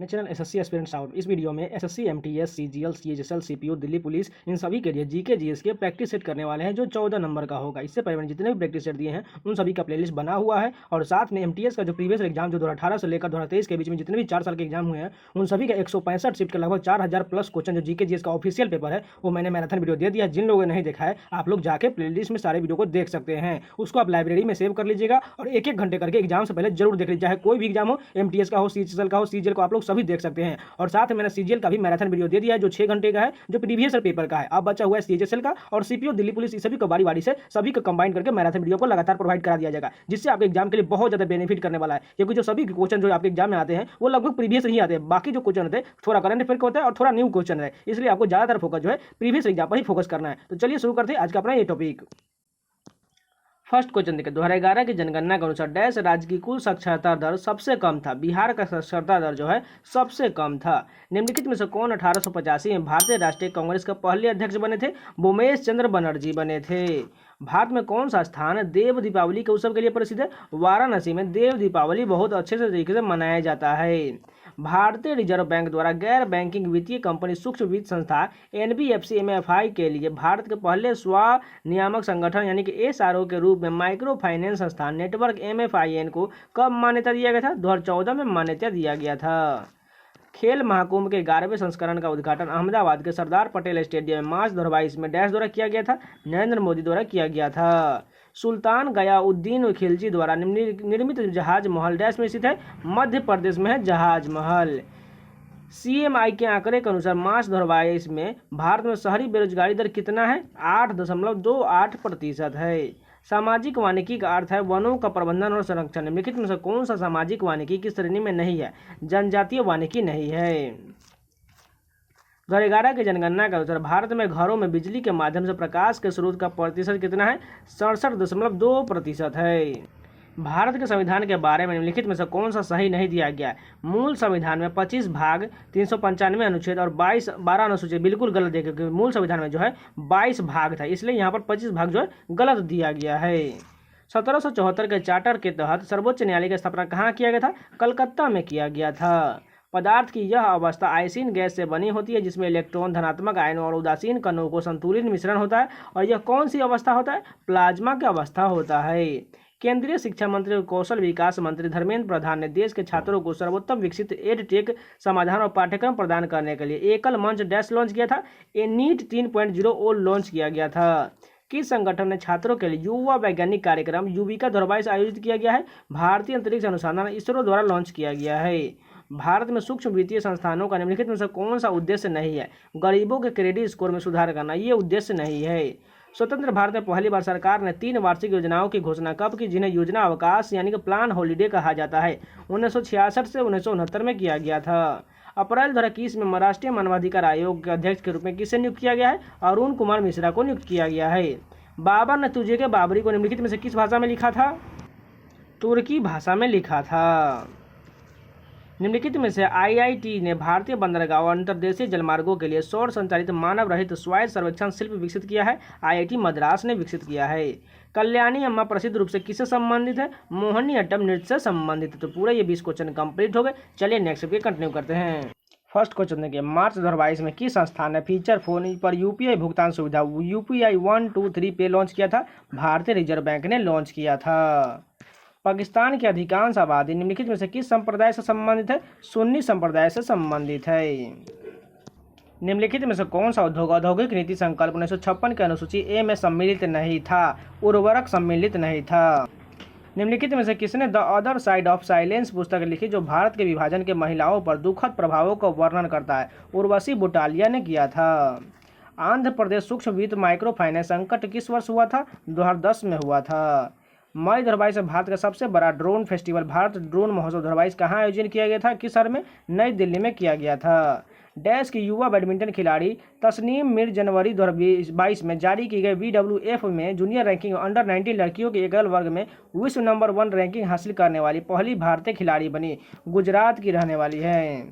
अपने channel SSC aspirants out. इस video में SSC, MTS, CGL, CHSL, CPO, Delhi police, इन सभी के लिए जीके जीएस के प्रैक्टिस सेट करने वाले हैं जो 14 नंबर का होगा। इससे पहले मैंने जितने भी प्रैक्टिस सेट दिए हैं उन सभी का प्लेलिस्ट बना हुआ है और साथ में एमटीएस का जो प्रीवियस एग्जाम जो 2018 से लेकर 2023 के बीच में जितने भी 4 साल के एग्जाम हुए हैं उन सभी का 165 शिफ्ट के लगभग 4000 प्लस क्वेश्चन जो जीके जीएस का ऑफिशियल पेपर है वो मैंने मैराथन वीडियो दे दिया। जिन लोगों ने नहीं देखा है आप लोग जाके प्लेलिस्ट में सारे वीडियो को देख सकते हैं। उसको आप लाइब्रेरी में सेव कर लीजिएगा और एक एक घंटे करके एग्जाम से पहले जरूर देख लीजिए। चाहे कोई भी एग्जाम हो, एमटीएस का हो, सीएचएसएल का हो, सीजीएल को आप लोग सभी देख सकते हैं। और साथ में मैंने सीजीएल का भी मैराथन वीडियो दे दिया है जो 6 घंटे का है, जो प्रीवियस पेपर का है। अब बचा हुआ है सीएचएसएल का और सीपीओ, दिल्ली पुलिस, इस सभी को बारी बारी से सभी को कंबाइन करके मैराथन वीडियो को लगातार प्रोवाइड करा दिया जाएगा, जिससे आपके एग्जाम के लिए बहुत ज्यादा बेनिफिट करने वाला है। क्योंकि जो सभी क्वेश्चन जो आपके एग्जाम में आते हैं वो लगभग प्रीवियस नहीं आते हैं। बाकी जो क्वेश्चन होते हैं थोड़ा करंट अफेयर का होता है और थोड़ा न्यू क्वेश्चन है, इसलिए आपको ज्यादातर फोकस जो है प्रीवियस एग्जाम पर ही फोकस करना है। तो चलिए शुरू करते हैं आज का अपना ये टॉपिक। फर्स्ट क्वेश्चन देखिए, 2011 की जनगणना के अनुसार डैश राज्य की कुल साक्षरता दर सबसे कम था। बिहार का साक्षरता दर जो है सबसे कम था। निम्नलिखित में से कौन 1885 में भारतीय राष्ट्रीय कांग्रेस के पहले अध्यक्ष बने थे? भूमेश चंद्र बनर्जी बने थे। भारत में कौन सा स्थान देव दीपावली के उत्सव के लिए प्रसिद्ध है? वाराणसी में देव दीपावली बहुत अच्छे से तरीके से मनाया जाता है। भारतीय रिजर्व बैंक द्वारा गैर बैंकिंग वित्तीय कंपनी सूक्ष्म वित्त संस्था एनबीएफसी एमएफआई के लिए भारत के पहले स्वानियामक संगठन यानी कि एसआरओ के रूप में माइक्रो फाइनेंस संस्थान नेटवर्क एमएफआईएन को कब मान्यता दिया गया था? 2014 में मान्यता दिया गया था। खेल महाकुंभ के 11वें संस्करण का उद्घाटन अहमदाबाद के सरदार पटेल स्टेडियम में मार्च 2022 में डैश द्वारा किया गया था? नरेंद्र मोदी द्वारा किया गया था। सुल्तान गयाउद्दीन खिलजी द्वारा निर्मित जहाज महल डैश में स्थित है? मध्य प्रदेश में है जहाज महल। सीएमआई के आंकड़े के अनुसार मार्च 2022 में भारत में शहरी बेरोजगारी दर कितना है? 8.28% है। सामाजिक वानिकी का अर्थ है वनों का प्रबंधन और संरक्षण। निम्नलिखित में से कौन सा सामाजिक वानिकी की श्रेणी में नहीं है? जनजातीय वानिकी नहीं है। 2011 की जनगणना के अनुसार भारत में घरों में बिजली के माध्यम से प्रकाश के स्रोत का प्रतिशत कितना है? 67.2% है। भारत के संविधान के बारे में निम्नलिखित में से कौन सा सही नहीं दिया गया? मूल संविधान में 25 भाग 395 अनुच्छेद और 12 अनुसूचित बिल्कुल गलत दिया गया, क्योंकि मूल संविधान में जो है 22 भाग था, इसलिए यहाँ पर 25 भाग जो है गलत दिया गया है। 1774 के चार्टर के तहत सर्वोच्च न्यायालय की स्थापना कहाँ किया गया था? कलकत्ता में किया गया था। पदार्थ की यह अवस्था आयसीन गैस से बनी होती है जिसमें इलेक्ट्रॉन, धनात्मक आयन और उदासीन कणों को संतुलित मिश्रण होता है, और यह कौन सी अवस्था होता है? प्लाज्मा की अवस्था होता है। केंद्रीय शिक्षा मंत्री और कौशल विकास मंत्री धर्मेंद्र प्रधान ने देश के छात्रों को सर्वोत्तम विकसित एडटेक समाधान और पाठ्यक्रम प्रदान करने के लिए एकल मंच डैश लॉन्च किया था? नीट 3.0 लॉन्च किया गया था। किस संगठन ने छात्रों के लिए युवा वैज्ञानिक कार्यक्रम युविका 2022 आयोजित किया गया है? भारतीय अंतरिक्ष अनुसंधान इसरो द्वारा लॉन्च किया गया है। भारत में सूक्ष्म वित्तीय संस्थानों का निम्नलिखित में से कौन सा उद्देश्य नहीं है? गरीबों के क्रेडिट स्कोर में सुधार करना, ये उद्देश्य नहीं है। स्वतंत्र भारत में पहली बार सरकार ने 3 वार्षिक योजनाओं की घोषणा कब की, जिन्हें योजना अवकाश यानी कि प्लान हॉलीडे कहा जाता है? 1966 से 1969 में किया गया था। अप्रैल 2021 में राष्ट्रीय मानवाधिकार आयोग के अध्यक्ष के रूप में किसे नियुक्त किया गया है? अरुण कुमार मिश्रा को नियुक्त किया गया है। बाबर ने तुझे के बाबरी को निम्नलिखित में से किस भाषा में लिखा था? तुर्की भाषा में लिखा था। निम्नलिखित में से आईआईटी ने भारतीय बंदरगाह और अंतर्देशीय जलमार्गों के लिए सौर संचालित मानव रहित स्वायत्त सर्वेक्षण शिल्प विकसित किया है? आईआईटी मद्रास ने विकसित किया है। कल्याणी अम्मा प्रसिद्ध रूप से किससे संबंधित है? मोहिनीअट्टम नृत्य से संबंधित। तो पूरे ये 20 क्वेश्चन कंप्लीट हो गए। चलिए नेक्स्ट वीक कंटिन्यू करते हैं। फर्स्ट क्वेश्चन देखिए, मार्च 2022 में किस संस्थान ने फीचर फोन पर यूपीआई भुगतान सुविधा यूपीआई 1, 2, 3 पे लॉन्च किया था? भारतीय रिजर्व बैंक ने लॉन्च किया था। पाकिस्तान की अधिकांश आबादी निम्नलिखित में से किस संप्रदाय से संबंधित है? सुन्नी संप्रदाय से संबंधित है। निम्नलिखित में से कौन सा उद्योग औद्योगिक नीति संकल्प 1956 की अनुसूची ए में सम्मिलित नहीं था? उर्वरक सम्मिलित नहीं था। निम्नलिखित में से किसने the other side of silence पुस्तक लिखी जो भारत के विभाजन के महिलाओं पर दुखद प्रभावों का वर्णन करता है? उर्वशी बुटालिया ने किया था। आंध्र प्रदेश सूक्ष्म वित्त माइक्रो फाइनेंस संकट किस वर्ष हुआ था? 2010 में हुआ था। मई 2022 में भारत का सबसे बड़ा ड्रोन फेस्टिवल भारत ड्रोन महोत्सव 2022 कहाँ आयोजन किया गया था? किस शहर में? नई दिल्ली में किया गया था। डैश की युवा बैडमिंटन खिलाड़ी तस्नीम मीर जनवरी 2022 में जारी की गई BWF में जूनियर रैंकिंग अंडर 19 लड़कियों के एकल वर्ग में विश्व नंबर 1 रैंकिंग हासिल करने वाली पहली भारतीय खिलाड़ी बनी। गुजरात की रहने वाली है।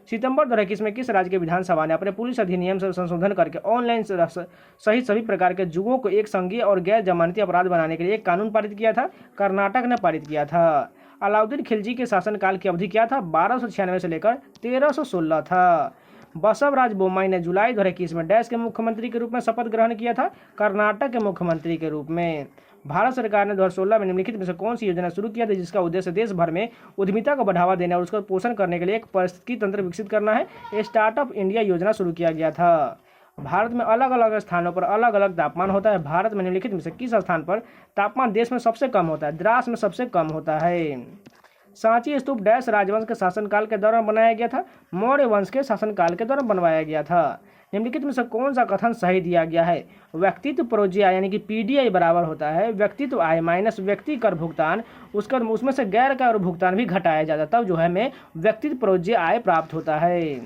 सितंबर 2021 में किस राज्य के विधानसभा ने अपने पुलिस अधिनियम से संशोधन करके ऑनलाइन सहित सभी प्रकार के जुगों को एक संज्ञेय और गैर जमानती अपराध बनाने के लिए एक कानून पारित किया था? कर्नाटक ने पारित किया था। अलाउद्दीन खिलजी के शासनकाल की अवधि क्या था? 1296 से लेकर 1316 था। बसवराज बोम्मई ने जुलाई 2021 में डैश के मुख्यमंत्री के रूप में शपथ ग्रहण किया था? कर्नाटक के मुख्यमंत्री के रूप में। भारत सरकार ने 2016 में निम्नलिखित में से कौन सी योजना शुरू किया था जिसका उद्देश्य देश भर में उद्यमिता को बढ़ावा देने और उसका पोषण करने के लिए एक पारिस्थितिकी तंत्र विकसित करना है? स्टार्टअप इंडिया योजना शुरू किया गया था। भारत में अलग अलग स्थानों पर अलग अलग तापमान होता है। भारत में निम्नलिखित में से किस स्थान पर तापमान देश में सबसे कम होता है? द्रास में सबसे कम होता है। सांची स्तूप डैश राजवंश के शासनकाल के दौरान बनाया गया था? मौर्य वंश के शासनकाल के दौरान बनवाया गया था। निम्नलिखित में से कौन सा कथन सही दिया गया है? व्यक्तित्व प्रोज्य आय यानी कि पीडीआई बराबर होता है व्यक्तित्व आय माइनस व्यक्ति कर भुगतान, उसमें से गैर कर भुगतान भी घटाया जाता है, तब जो है हमें व्यक्तित्व प्रोज्य आय प्राप्त होता है।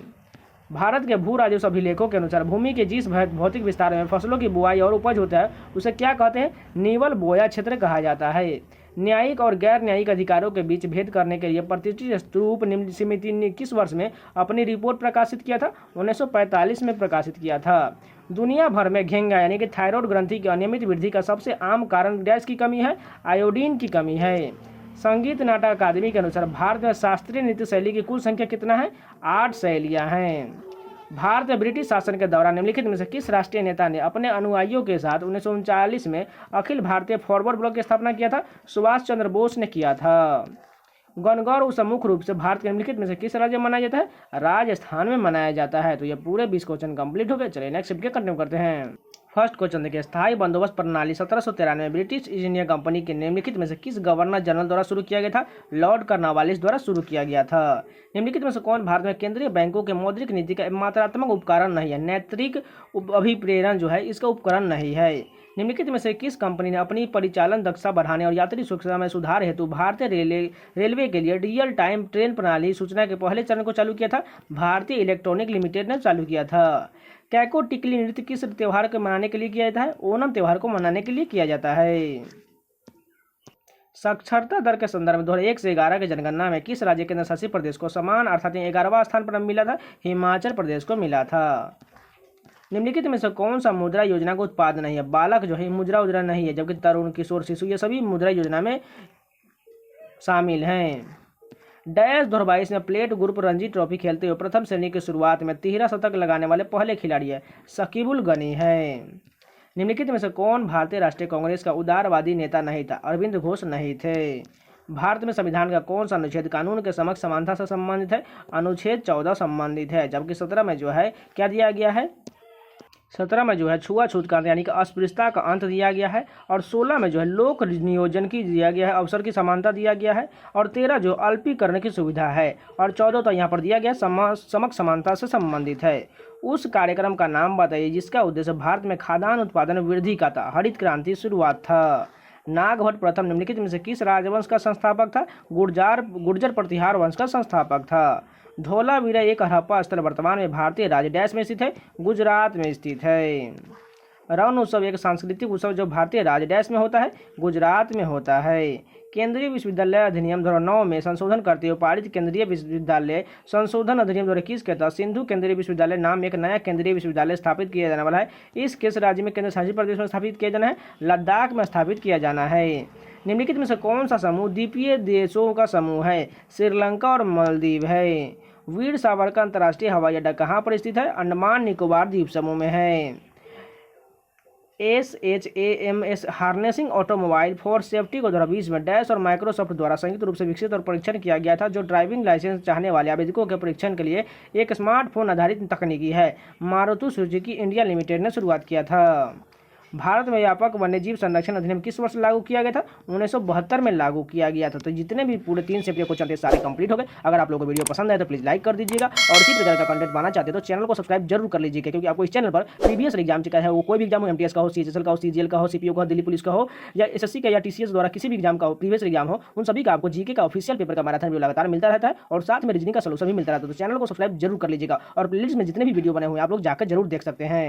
भारत के भू राजस्व अभिलेखों के अनुसार भूमि के जिस भौतिक विस्तार में फसलों की बुआई और उपज होता है उसे क्या कहते हैं? निवल बोया क्षेत्र कहा जाता है। न्यायिक और गैर न्यायिक अधिकारों के बीच भेद करने के लिए प्रतिष्ठित स्तूप समिति ने किस वर्ष में अपनी रिपोर्ट प्रकाशित किया था? 1945 में प्रकाशित किया था। दुनिया भर में घेंगा यानी कि थायराइड ग्रंथि की अनियमित वृद्धि का सबसे आम कारण डैश की कमी है? आयोडीन की कमी है। संगीत नाटक अकादमी के अनुसार भारत में शास्त्रीय नृत्य शैली की कुल संख्या कितना है? 8 शैलियाँ हैं। भारत में ब्रिटिश शासन के दौरान निम्नलिखित में से किस राष्ट्रीय नेता ने अपने अनुयायियों के साथ 1939 में अखिल भारतीय फॉरवर्ड ब्लॉक की स्थापना किया था? सुभाष चंद्र बोस ने किया था। गणगौर उत्सव मुख्य रूप से भारत के निम्नलिखित में से किस राज्य में मनाया जाता है? राजस्थान में मनाया जाता है। तो ये पूरे 20 क्वेश्चन कंप्लीट हो गए। चलिए नेक्स्ट शिफ्ट के कंटिन्यू करते हैं। फर्स्ट क्वेश्चन देखिए, स्थायी बंदोबस्त प्रणाली 1793 में ब्रिटिश ईस्ट इंडिया कंपनी के निम्नलिखित में से किस गवर्नर जनरल द्वारा शुरू किया गया था? लॉर्ड कर्नवालिस द्वारा शुरू किया गया था। निम्नलिखित में से कौन भारत में केंद्रीय बैंकों के मौद्रिक नीति का मात्रात्मक उपकरण नहीं है? नैतिक अभिप्रेरण जो है इसका उपकरण नहीं है। निम्नलिखित में से किस कंपनी ने अपनी परिचालन दक्षता बढ़ाने और यात्री सुरक्षा में सुधार हेतु भारतीय रेलवे के लिए रियल टाइम ट्रेन प्रणाली सूचना के पहले चरण को चालू किया था? भारतीय इलेक्ट्रॉनिक लिमिटेड ने चालू किया था। कैको टिकली नृत्य किस त्यौहार को मनाने के लिए किया जाता है? ओणम त्यौहार को मनाने के लिए किया जाता है। साक्षरता दर के संदर्भ में 2001 से 11 की जनगणना में किस राज्य केंद्र शासित प्रदेश को समान अर्थात 11वां स्थान पर मिला था? हिमाचल प्रदेश को मिला था। निम्नलिखित में से कौन सा मुद्रा योजना का उत्पाद नहीं है? बालक जो है मुद्रा योजना नहीं है, जबकि तरुण किशोर शिशु ये सभी मुद्रा योजना में शामिल हैं। डैश 2022 में प्लेट ग्रुप रणजी ट्रॉफी खेलते हुए प्रथम श्रेणी की शुरुआत में 13 शतक लगाने वाले पहले खिलाड़ी है? शकीबुल गनी है। निम्नलिखित में से कौन भारतीय राष्ट्रीय कांग्रेस का उदारवादी नेता नहीं था? अरविंद घोष नहीं थे। भारत में संविधान का कौन सा अनुच्छेद कानून के समक्ष समानता से संबंधित है? अनुच्छेद 14 संबंधित है, जबकि 17 में जो है क्या दिया गया है? 17 में जो है छुआछूत का यानी कि अस्पृश्यता का अंत दिया गया है, और 16 में जो है लोक नियोजन की दिया गया है, अवसर की समानता दिया गया है, और 13 जो अल्पीकरण की सुविधा है, और 14 तो यहाँ पर दिया गया समक्ष समानता से संबंधित है। उस कार्यक्रम का नाम बताइए जिसका उद्देश्य भारत में खाद्यान्न उत्पादन वृद्धि का था? हरित क्रांति शुरुआत था। नागभट्ट प्रथम निम्नलिखित में से किस राजवंश का संस्थापक था? गुर्जर प्रतिहार वंश का संस्थापक था। धौलावीरा एक हड़प्पा स्थल वर्तमान में भारतीय राज्य डैश में स्थित है? गुजरात में स्थित है। रण उत्सव एक सांस्कृतिक उत्सव जो भारतीय राज्य डैश में होता है? गुजरात में होता है। केंद्रीय विश्वविद्यालय अधिनियम 2009 में संशोधन करते हुए पारित केंद्रीय विश्वविद्यालय संशोधन अधिनियम 2021 के तहत सिंधु केंद्रीय विश्वविद्यालय नाम एक नया केंद्रीय विश्वविद्यालय स्थापित किया जाने वाला है। इस किस राज्य में केंद्र शासित प्रदेश में स्थापित किया जाना है? लद्दाख में स्थापित किया जाना है। निम्नलिखित में से कौन सा समूह द्वीपीय देशों का समूह है? श्रीलंका और मालदीव है। वीर सावरकर अंतर्राष्ट्रीय हवाई अड्डा कहाँ पर स्थित है? अंडमान निकोबार द्वीप समूह में है। SHAMS harnessing automobile for safety को 2020 में डैश और माइक्रोसॉफ्ट द्वारा संयुक्त रूप से विकसित और परीक्षण किया गया था, जो ड्राइविंग लाइसेंस चाहने वाले आवेदकों के परीक्षण के लिए एक स्मार्टफोन आधारित तकनीकी है। मारुति सुजुकी इंडिया लिमिटेड ने शुरुआत किया था। भारत में व्यापक वन्यजीव संरक्षण अधिनियम किस वर्ष लागू किया गया था? 1972 में लागू किया गया था। तो जितने भी पूरे 3 चैप्टर क्वेश्चन थे सारे कंप्लीट हो गए। अगर आप लोगों को वीडियो पसंद आए तो प्लीज़ लाइक कर दीजिएगा, और इसी प्रकार का कंटेंट पाना चाहते हो तो चैनल को सब्सक्राइब जरूर कर लीजिएगा, क्योंकि आपको इस चैनल पर प्रीवियस एग्जाम का है वो कोई भी एग्जाम हो, MTS का हो, CHSL का हो, CGL का हो, CPO का हो, दिल्ली पुलिस का हो, या SSC का या TCS द्वारा किसी भी एग्जाम का हो, प्रीवियस एग्जाम हो, उन सभी का आपको जीके का ऑफिशियल पेपर का मैराथन वीडियो लगातार मिलता रहता है, और साथ में रीजनिंग का सॉल्यूशन भी मिलता रहता है। तो चैनल को सब्सक्राइब जरूर कर लीजिएगा, और प्लेलिस्ट में जितने भी वीडियो बने हुए हैं आप लोग जाकर जरूर देख सकते हैं।